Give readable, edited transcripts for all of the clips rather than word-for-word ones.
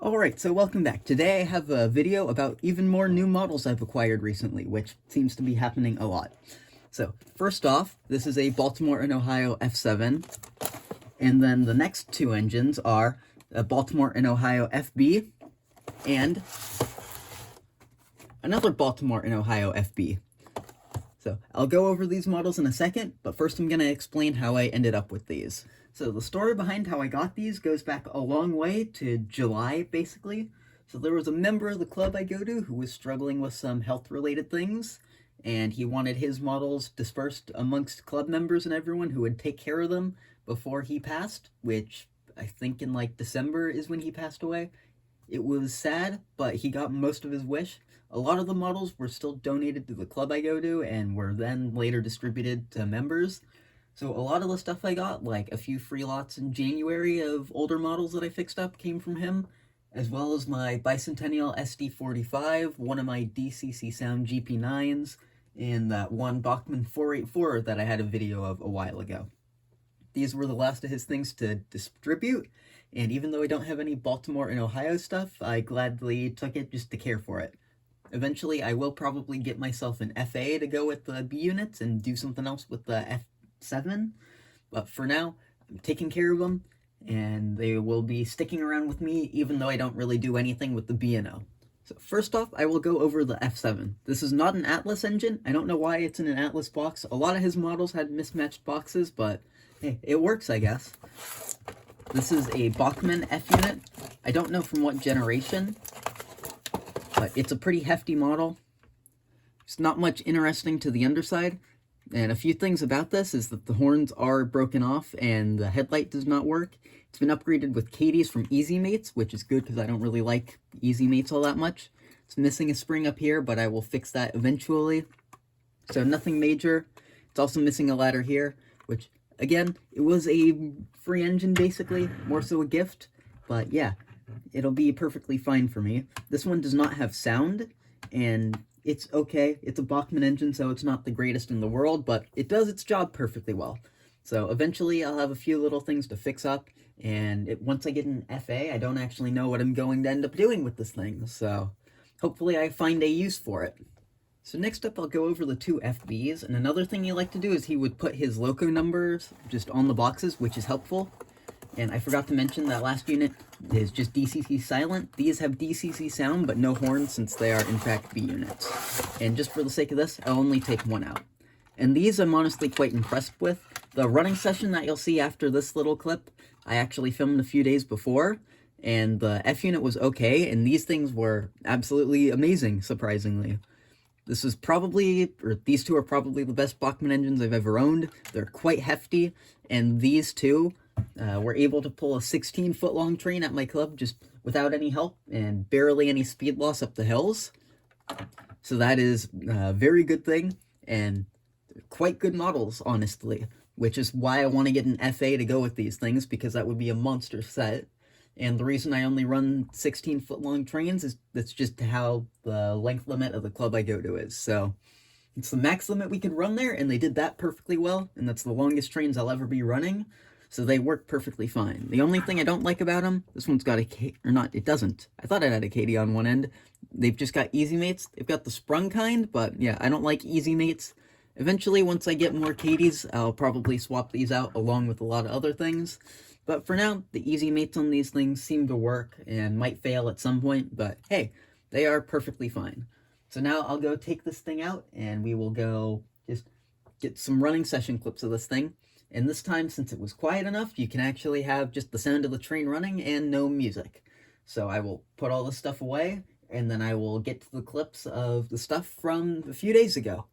Alright, so welcome back. Today I have a video about even more new models I've acquired recently, which seems to be happening a lot. So, first off, this is a Baltimore and Ohio F7, and then the next two engines are a Baltimore and Ohio FB, and another Baltimore and Ohio FB. So, I'll go over these models in a second, but first I'm going to explain how I ended up with these. So the story behind how I got these goes back a long way to July, basically. So there was a member of the club I go to who was struggling with some health-related things, and he wanted his models dispersed amongst club members and everyone who would take care of them before he passed, which I think in like December is when he passed away. It was sad, but he got most of his wish. A lot of the models were still donated to the club I go to and were then later distributed to members. So a lot of the stuff I got, like a few free lots in January of older models that I fixed up, came from him, as well as my Bicentennial SD45, one of my DCC Sound GP9s, and that one Bachmann 484 that I had a video of a while ago. These were the last of his things to distribute, and even though I don't have any Baltimore and Ohio stuff, I gladly took it just to care for it. Eventually, I will probably get myself an FA to go with the B units and do something else with the F7, but for now, I'm taking care of them, and they will be sticking around with me even though I don't really do anything with the B&O. So first off, I will go over the F7. This is not an Atlas engine. I don't know why it's in an Atlas box. A lot of his models had mismatched boxes, but hey, it works, I guess. This is a Bachmann F unit. I don't know from what generation, but it's a pretty hefty model. It's not much interesting to the underside. And a few things about this is that the horns are broken off and the headlight does not work. It's been upgraded with Katie's from Easy Mates, which is good because I don't really like Easy Mates all that much. It's missing a spring up here, but I will fix that eventually. So nothing major. It's also missing a ladder here, which, again, it was a free engine basically, more so a gift. But yeah, it'll be perfectly fine for me. This one does not have sound, and it's okay. It's a Bachmann engine, so it's not the greatest in the world, but it does its job perfectly well. So eventually I'll have a few little things to fix up, and once I get an FA, I don't actually know what I'm going to end up doing with this thing, so hopefully I find a use for it. So next up I'll go over the two FBs, and another thing he liked to do is he would put his loco numbers just on the boxes, which is helpful. And I forgot to mention that last unit is just DCC silent. These have DCC sound, but no horns since they are in fact B units. And just for the sake of this, I'll only take one out. And these I'm honestly quite impressed with. The running session that you'll see after this little clip, I actually filmed a few days before, and the F unit was okay, and these things were absolutely amazing, surprisingly. This is probably, or these two are probably the best Bachmann engines I've ever owned. They're quite hefty, and these two, we're able to pull a 16-foot-long train at my club just without any help and barely any speed loss up the hills. So that is a very good thing, and quite good models, honestly, which is why I want to get an FA to go with these things, because that would be a monster set. And the reason I only run 16-foot-long trains is that's just how the length limit of the club I go to is. So it's the max limit we could run there, and they did that perfectly well, and that's the longest trains I'll ever be running. So they work perfectly fine. The only thing I don't like about them, this one's got a or not, it doesn't. I thought it had a Katie on one end. They've just got Easy Mates. They've got the sprung kind, but yeah, I don't like Easy Mates. Eventually, once I get more Katie's, I'll probably swap these out along with a lot of other things. But for now, the Easy Mates on these things seem to work and might fail at some point, but hey, they are perfectly fine. So now I'll go take this thing out, and we will go just get some running session clips of this thing. And this time, since it was quiet enough, you can actually have just the sound of the train running and no music. So I will put all this stuff away, and then I will get to the clips of the stuff from a few days ago.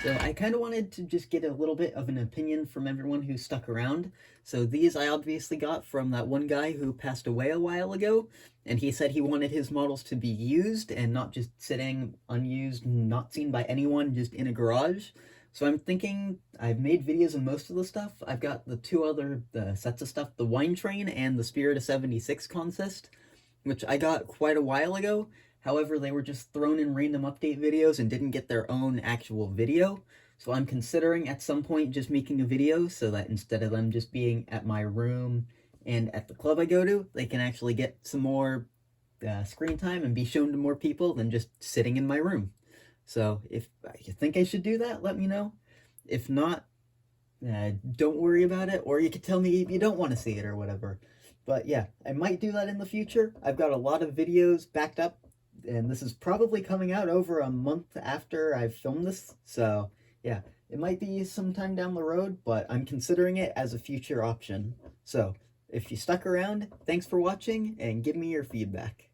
So I kind of wanted to just get a little bit of an opinion from everyone who stuck around. So these I obviously got from that one guy who passed away a while ago, and he said he wanted his models to be used and not just sitting unused, not seen by anyone, just in a garage. So I'm thinking I've made videos of most of the stuff. I've got the two other sets of stuff, the Wine Train and the Spirit of 76 consist, which I got quite a while ago. However, they were just thrown in random update videos and didn't get their own actual video. So I'm considering at some point just making a video so that instead of them just being at my room and at the club I go to, they can actually get some more screen time and be shown to more people than just sitting in my room. So if you think I should do that, let me know. If not, don't worry about it, or you could tell me if you don't want to see it or whatever. But yeah, I might do that in the future. I've got a lot of videos backed up, and this is probably coming out over a month after I've filmed this, so yeah, it might be sometime down the road, but I'm considering it as a future option. So if you stuck around, thanks for watching, and give me your feedback.